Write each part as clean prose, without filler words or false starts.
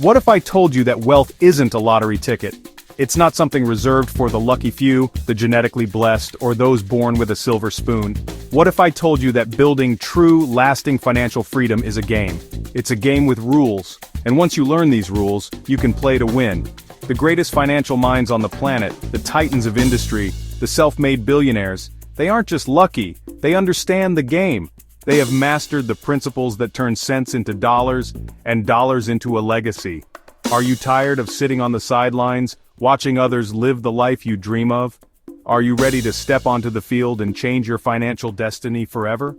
What if I told you that wealth isn't a lottery ticket? It's not something reserved for the lucky few, the genetically blessed, or those born with a silver spoon. What if I told you that building true, lasting financial freedom is a game? It's a game with rules, and once you learn these rules, you can play to win. The greatest financial minds on the planet, the titans of industry, the self-made billionaires, they aren't just lucky, they understand the game. They have mastered the principles that turn cents into dollars, and dollars into a legacy. Are you tired of sitting on the sidelines, watching others live the life you dream of? Are you ready to step onto the field and change your financial destiny forever?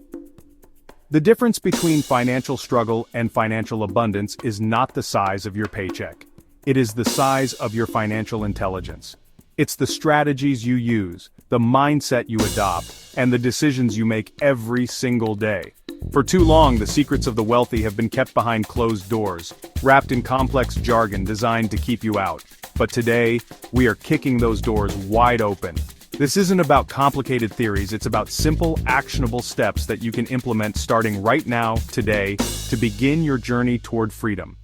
The difference between financial struggle and financial abundance is not the size of your paycheck. It is the size of your financial intelligence. It's the strategies you use, the mindset you adopt, and the decisions you make every single day. For too long, the secrets of the wealthy have been kept behind closed doors, wrapped in complex jargon designed to keep you out. But today, we are kicking those doors wide open. This isn't about complicated theories, it's about simple, actionable steps that you can implement starting right now, today, to begin your journey toward freedom.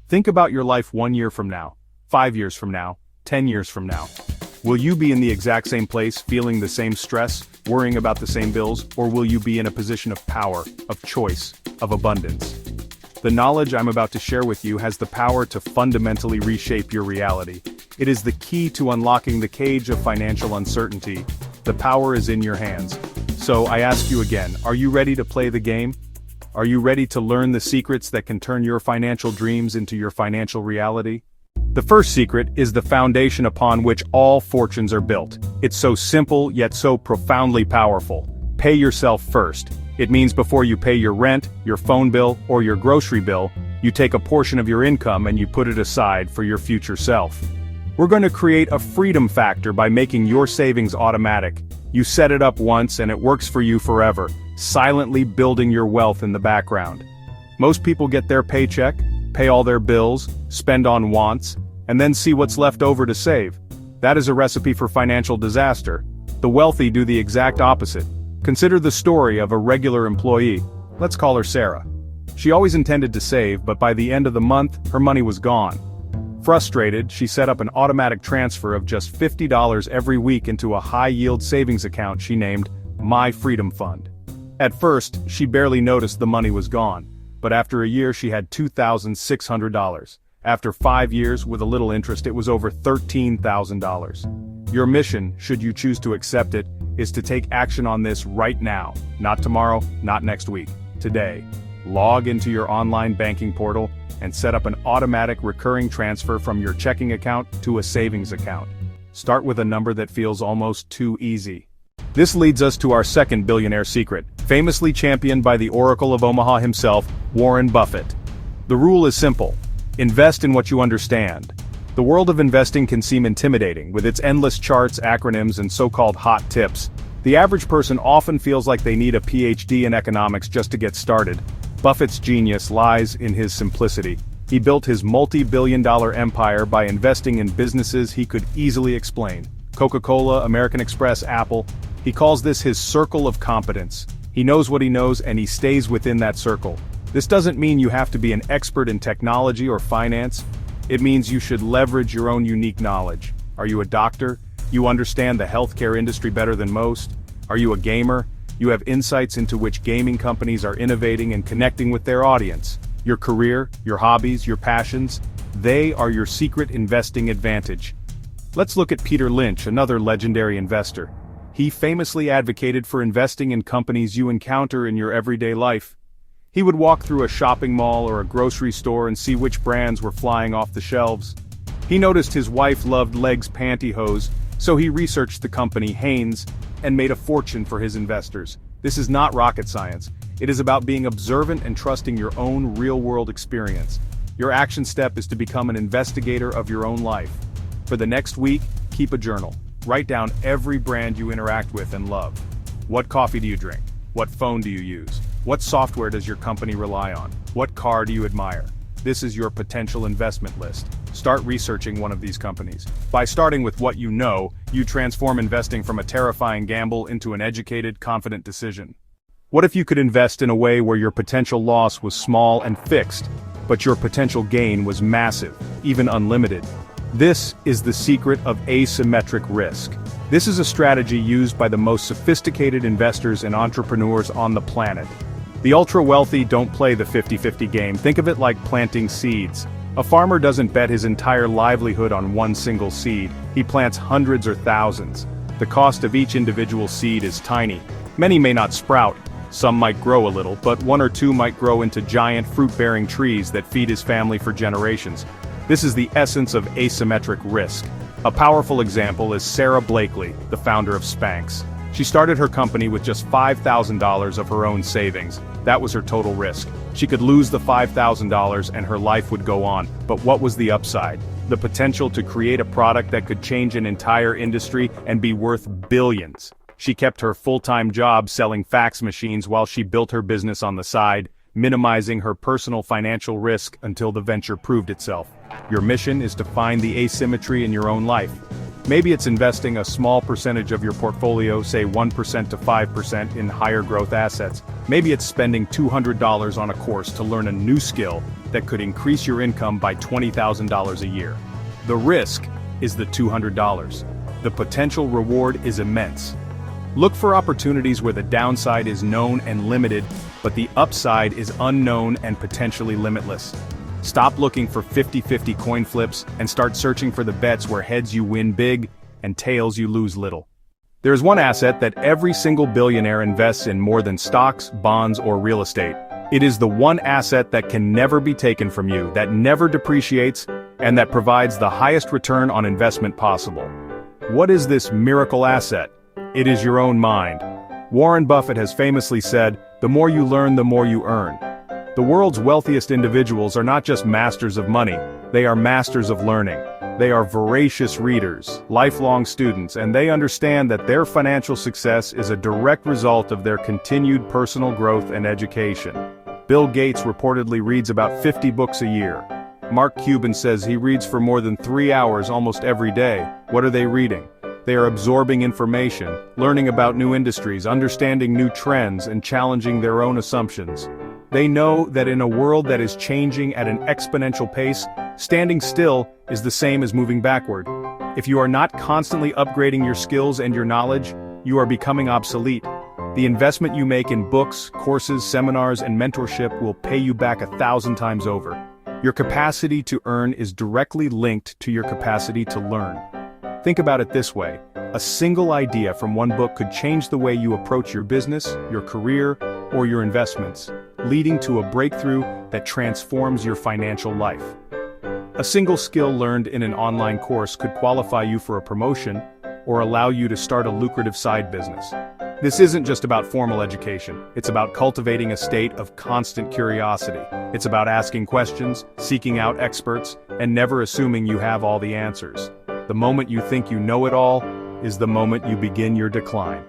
Think about your life 1 year from now, 5 years from now, 10 years from now. Will you be in the exact same place, feeling the same stress, worrying about the same bills, or will you be in a position of power, of choice, of abundance? The knowledge I'm about to share with you has the power to fundamentally reshape your reality. It is the key to unlocking the cage of financial uncertainty. The power is in your hands. So I ask you again, are you ready to play the game? Are you ready to learn the secrets that can turn your financial dreams into your financial reality? The first secret is the foundation upon which all fortunes are built. It's so simple, yet so profoundly powerful. Pay yourself first. It means before you pay your rent, your phone bill, or your grocery bill, you take a portion of your income and you put it aside for your future self. We're going to create a freedom factor by making your savings automatic. You set it up once and it works for you forever, silently building your wealth in the background. Most people get their paycheck, pay all their bills, spend on wants, and then see what's left over to save. That is a recipe for financial disaster. The wealthy do the exact opposite. Consider the story of a regular employee. Let's call her Sarah. She always intended to save, but by the end of the month, her money was gone. Frustrated, she set up an automatic transfer of just $50 every week into a high-yield savings account she named My Freedom Fund. At first, she barely noticed the money was gone, but after a year she had $2,600. After 5 years, with a little interest, it was over $13,000. Your mission, should you choose to accept it, is to take action on this right now. Not tomorrow, not next week. Today. Log into your online banking portal and set up an automatic recurring transfer from your checking account to a savings account. Start with a number that feels almost too easy. This leads us to our second billionaire secret, famously championed by the Oracle of Omaha himself, Warren Buffett. The rule is simple. Invest in what you understand. The world of investing can seem intimidating, with its endless charts, acronyms, and so-called hot tips. The average person often feels like they need a PhD in economics just to get started. Buffett's genius lies in his simplicity. He built his multi-billion-dollar empire by investing in businesses he could easily explain. Coca-Cola, American Express, Apple. He calls this his circle of competence. He knows what he knows and he stays within that circle. This doesn't mean you have to be an expert in technology or finance. It means you should leverage your own unique knowledge. Are you a doctor? You understand the healthcare industry better than most? Are you a gamer? You have insights into which gaming companies are innovating and connecting with their audience. Your career, your hobbies, your passions, they are your secret investing advantage. Let's look at Peter Lynch, another legendary investor. He famously advocated for investing in companies you encounter in your everyday life. He would walk through a shopping mall or a grocery store and see which brands were flying off the shelves. He noticed his wife loved Legs pantyhose, so he researched the company Hanes and made a fortune for his investors. This is not rocket science. It is about being observant and trusting your own real-world experience. Your action step is to become an investigator of your own life. For the next week, keep a journal. Write down every brand you interact with and love. What coffee do you drink? What phone do you use? What software does your company rely on? What car do you admire? This is your potential investment list. Start researching one of these companies. By starting with what you know, you transform investing from a terrifying gamble into an educated, confident decision. What if you could invest in a way where your potential loss was small and fixed? but your potential gain was massive, even unlimited. This is the secret of asymmetric risk. This is a strategy used by the most sophisticated investors and entrepreneurs on the planet. The ultra-wealthy don't play the 50-50 game. Think of it like planting seeds. A farmer doesn't bet his entire livelihood on one single seed. He plants hundreds or thousands. The cost of each individual seed is tiny. Many may not sprout. Some might grow a little, but one or two might grow into giant fruit-bearing trees that feed his family for generations. This is the essence of asymmetric risk. A powerful example is Sarah Blakely, the founder of Spanx. She started her company with just $5,000 of her own savings. That was her total risk. She could lose the $5,000 and her life would go on, but what was the upside? The potential to create a product that could change an entire industry and be worth billions. She kept her full-time job selling fax machines while she built her business on the side, minimizing her personal financial risk until the venture proved itself. Your mission is to find the asymmetry in your own life. Maybe it's investing a small percentage of your portfolio, say 1% to 5%, in higher growth assets. Maybe it's spending $200 on a course to learn a new skill that could increase your income by $20,000 a year. The risk is the $200. The potential reward is immense. Look for opportunities where the downside is known and limited, but the upside is unknown and potentially limitless. Stop looking for 50-50 coin flips and start searching for the bets where heads you win big and tails you lose little. There is one asset that every single billionaire invests in more than stocks, bonds, or real estate. It is the one asset that can never be taken from you, that never depreciates, and that provides the highest return on investment possible. What is this miracle asset? It is your own mind. Warren Buffett has famously said, "The more you learn, the more you earn." The world's wealthiest individuals are not just masters of money, they are masters of learning. They are voracious readers, lifelong students, and they understand that their financial success is a direct result of their continued personal growth and education. Bill Gates reportedly reads about 50 books a year. Mark Cuban says he reads for more than 3 hours almost every day. What are they reading? They are absorbing information, learning about new industries, understanding new trends, and challenging their own assumptions. They know that in a world that is changing at an exponential pace, standing still is the same as moving backward. If you are not constantly upgrading your skills and your knowledge, you are becoming obsolete. The investment you make in books, courses, seminars, and mentorship will pay you back 1,000 times over. Your capacity to earn is directly linked to your capacity to learn. Think about it this way. A single idea from one book could change the way you approach your business, your career, or your investments, leading to a breakthrough that transforms your financial life. A single skill learned in an online course could qualify you for a promotion or allow you to start a lucrative side business. This isn't just about formal education, it's about cultivating a state of constant curiosity. It's about asking questions, seeking out experts, and never assuming you have all the answers. The moment you think you know it all is the moment you begin your decline.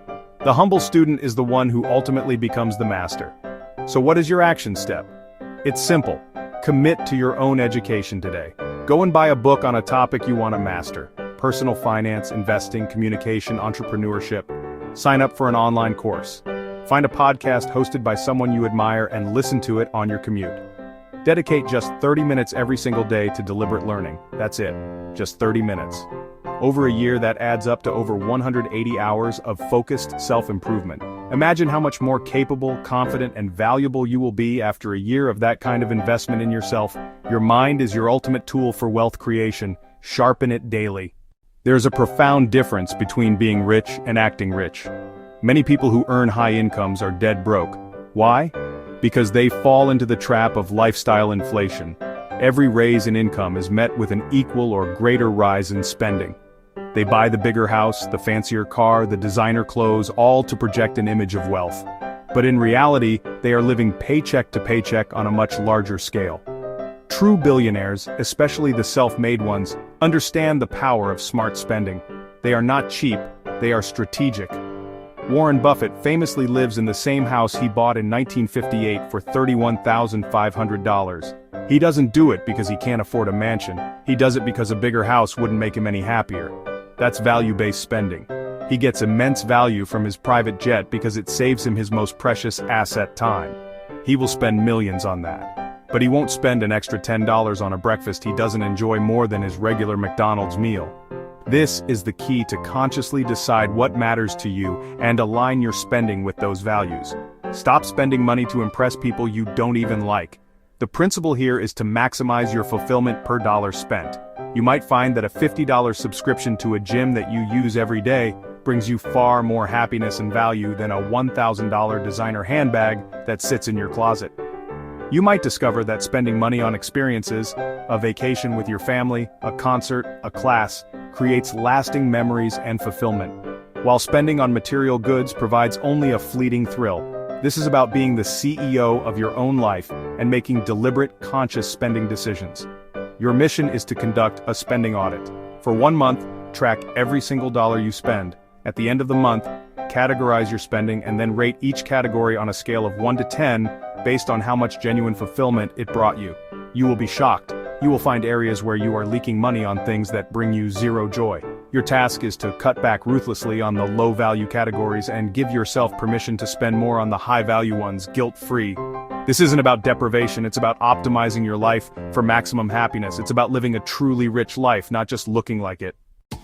The humble student is the one who ultimately becomes the master. So what is your action step? It's simple. Commit to your own education today. Go and buy a book on a topic you want to master. Personal finance, investing, communication, entrepreneurship. Sign up for an online course. Find a podcast hosted by someone you admire and listen to it on your commute. Dedicate just 30 minutes every single day to deliberate learning. That's it. Just 30 minutes. Over a year, that adds up to over 180 hours of focused self-improvement. Imagine how much more capable, confident, and valuable you will be after a year of that kind of investment in yourself. Your mind is your ultimate tool for wealth creation. Sharpen it daily. There's a profound difference between being rich and acting rich. Many people who earn high incomes are dead broke. Why? Because they fall into the trap of lifestyle inflation. Every raise in income is met with an equal or greater rise in spending. They buy the bigger house, the fancier car, the designer clothes, all to project an image of wealth. But in reality, they are living paycheck to paycheck on a much larger scale. True billionaires, especially the self-made ones, understand the power of smart spending. They are not cheap, they are strategic. Warren Buffett famously lives in the same house he bought in 1958 for $31,500. He doesn't do it because he can't afford a mansion. He does it because a bigger house wouldn't make him any happier. That's value-based spending. He gets immense value from his private jet because it saves him his most precious asset, time. He will spend millions on that. But he won't spend an extra $10 on a breakfast he doesn't enjoy more than his regular McDonald's meal. This is the key to consciously decide what matters to you and align your spending with those values. Stop spending money to impress people you don't even like. The principle here is to maximize your fulfillment per dollar spent. You might find that a $50 subscription to a gym that you use every day brings you far more happiness and value than a $1,000 designer handbag that sits in your closet. You might discover that spending money on experiences, a vacation with your family, a concert, a class, creates lasting memories and fulfillment, while spending on material goods provides only a fleeting thrill. This is about being the CEO of your own life and making deliberate, conscious spending decisions. Your mission is to conduct a spending audit. For 1 month, track every single dollar you spend. At the end of the month, categorize your spending and then rate each category on a scale of 1 to 10 based on how much genuine fulfillment it brought you. You will be shocked. You will find areas where you are leaking money on things that bring you zero joy. Your task is to cut back ruthlessly on the low-value categories and give yourself permission to spend more on the high-value ones, guilt-free. This isn't about deprivation, it's about optimizing your life for maximum happiness. It's about living a truly rich life, not just looking like it.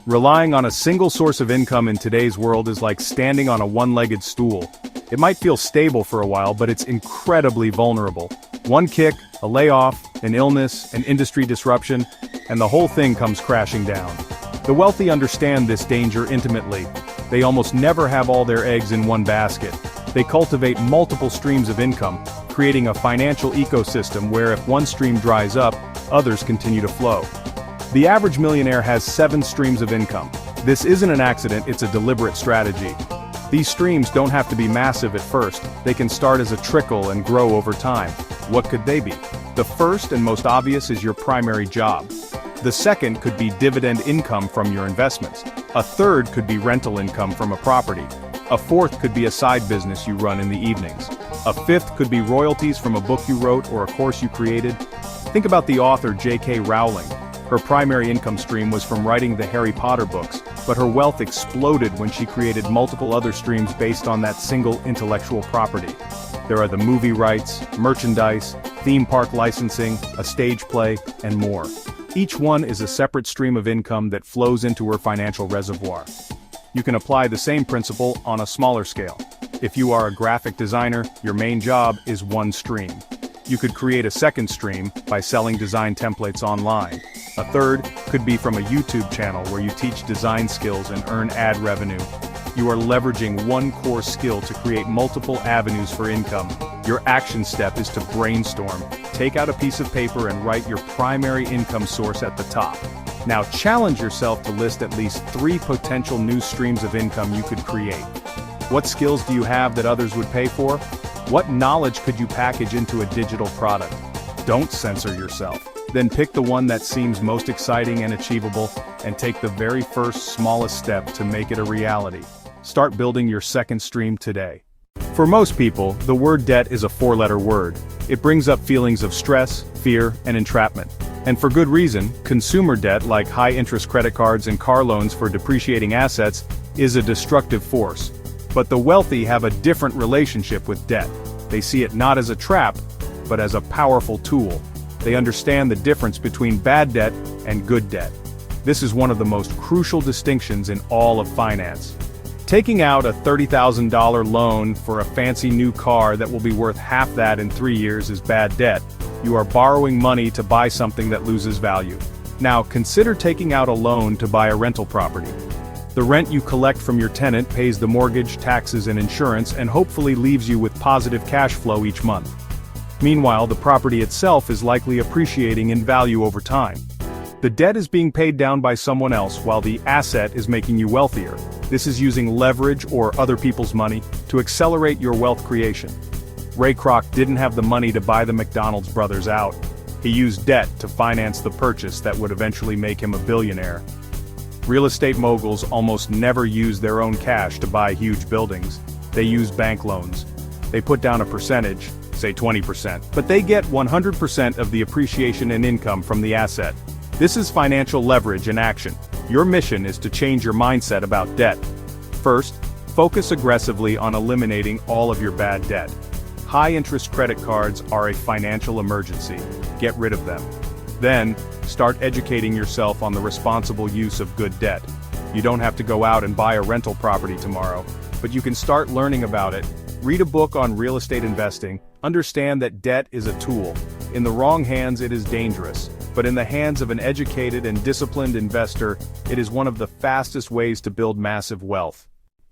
Relying on a single source of income in today's world is like standing on a one-legged stool. It might feel stable for a while, but it's incredibly vulnerable. One kick, a layoff, an illness, an industry disruption, and the whole thing comes crashing down. The wealthy understand this danger intimately. They almost never have all their eggs in one basket. They cultivate multiple streams of income, creating a financial ecosystem where if one stream dries up, others continue to flow. The average millionaire has 7 streams of income. This isn't an accident, it's a deliberate strategy. These streams don't have to be massive at first, they can start as a trickle and grow over time. What could they be? The first and most obvious is your primary job. The second could be dividend income from your investments. A third could be rental income from a property. A fourth could be a side business you run in the evenings. A fifth could be royalties from a book you wrote or a course you created. Think about the author J.K. Rowling. Her primary income stream was from writing the Harry Potter books, but her wealth exploded when she created multiple other streams based on that single intellectual property. There are the movie rights, merchandise, theme park licensing, a stage play, and more. Each one is a separate stream of income that flows into her financial reservoir. You can apply the same principle on a smaller scale. If you are a graphic designer, your main job is one stream. You could create a second stream by selling design templates online. A third could be from a YouTube channel where you teach design skills and earn ad revenue. You are leveraging one core skill to create multiple avenues for income. Your action step is to brainstorm. Take out a piece of paper and write your primary income source at the top. Now challenge yourself to list at least 3 potential new streams of income you could create. What skills do you have that others would pay for? What knowledge could you package into a digital product? Don't censor yourself. Then pick the one that seems most exciting and achievable, and take the very first smallest step to make it a reality. Start building your second stream today. For most people, the word debt is a 4-letter word. It brings up feelings of stress, fear, and entrapment. And for good reason. Consumer debt, like high-interest credit cards and car loans for depreciating assets, is a destructive force. But the wealthy have a different relationship with debt. They see it not as a trap, but as a powerful tool. They understand the difference between bad debt and good debt. This is one of the most crucial distinctions in all of finance. Taking out a $30,000 loan for a fancy new car that will be worth half that in 3 years is bad debt. You are borrowing money to buy something that loses value. Now consider taking out a loan to buy a rental property. The rent you collect from your tenant pays the mortgage, taxes, and insurance, and hopefully leaves you with positive cash flow each month. Meanwhile, the property itself is likely appreciating in value over time. The debt is being paid down by someone else while the asset is making you wealthier. This is using leverage or other people's money to accelerate your wealth creation. Ray Kroc didn't have the money to buy the McDonald's brothers out. He used debt to finance the purchase that would eventually make him a billionaire. Real estate moguls almost never use their own cash to buy huge buildings. They use bank loans. They put down a percentage, say 20%, but they get 100% of the appreciation and income from the asset. This is financial leverage in action. Your mission is to change your mindset about debt. First, focus aggressively on eliminating all of your bad debt. High-interest credit cards are a financial emergency. Get rid of them. Then, start educating yourself on the responsible use of good debt. You don't have to go out and buy a rental property tomorrow, but you can start learning about it. Read a book on real estate investing. Understand that debt is a tool. In the wrong hands it is dangerous, but in the hands of an educated and disciplined investor, it is one of the fastest ways to build massive wealth.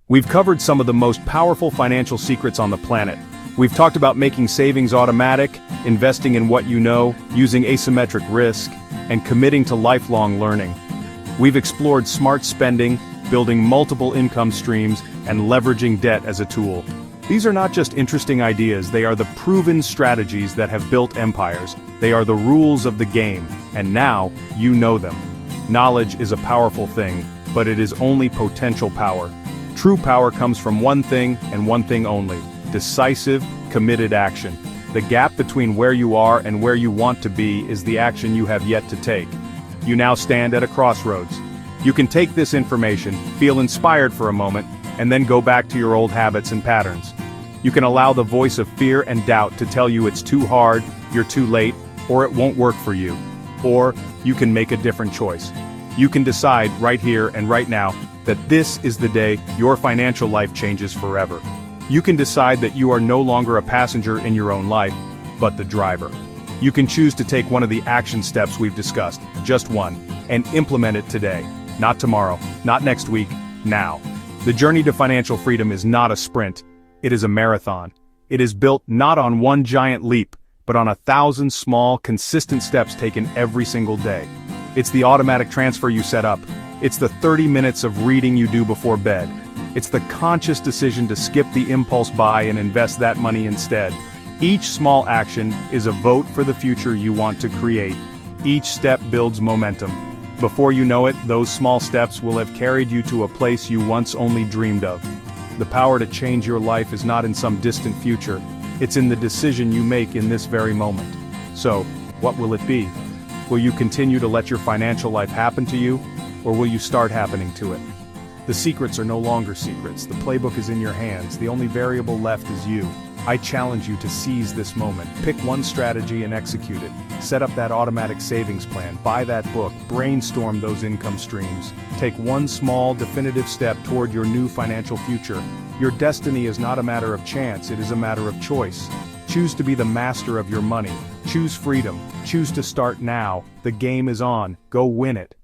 We've covered some of the most powerful financial secrets on the planet. We've talked about making savings automatic, investing in what you know, using asymmetric risk, and committing to lifelong learning. We've explored smart spending, building multiple income streams, and leveraging debt as a tool. These are not just interesting ideas, they are the proven strategies that have built empires. They are the rules of the game, and now, you know them. Knowledge is a powerful thing, but it is only potential power. True power comes from one thing and one thing only: decisive, committed action. The gap between where you are and where you want to be is the action you have yet to take. You now stand at a crossroads. You can take this information, feel inspired for a moment, and then go back to your old habits and patterns. You can allow the voice of fear and doubt to tell you it's too hard, you're too late, or it won't work for you. Or, you can make a different choice. You can decide right here and right now that this is the day your financial life changes forever. You can decide that you are no longer a passenger in your own life, but the driver. You can choose to take one of the action steps we've discussed, just one, and implement it today. Not tomorrow, not next week, now. The journey to financial freedom is not a sprint, it is a marathon. It is built not on one giant leap, but on 1,000 small, consistent steps taken every single day. It's the automatic transfer you set up. It's the 30 minutes of reading you do before bed. It's the conscious decision to skip the impulse buy and invest that money instead. Each small action is a vote for the future you want to create. Each step builds momentum. Before you know it, those small steps will have carried you to a place you once only dreamed of. The power to change your life is not in some distant future, it's in the decision you make in this very moment. So, what will it be? Will you continue to let your financial life happen to you, or will you start happening to it? The secrets are no longer secrets, the playbook is in your hands, the only variable left is you. I challenge you to seize this moment. Pick one strategy and execute it. Set up that automatic savings plan, buy that book, brainstorm those income streams. Take one small, definitive step toward your new financial future. Your destiny is not a matter of chance, it is a matter of choice. Choose to be the master of your money. Choose freedom. Choose to start now. The game is on. Go win it.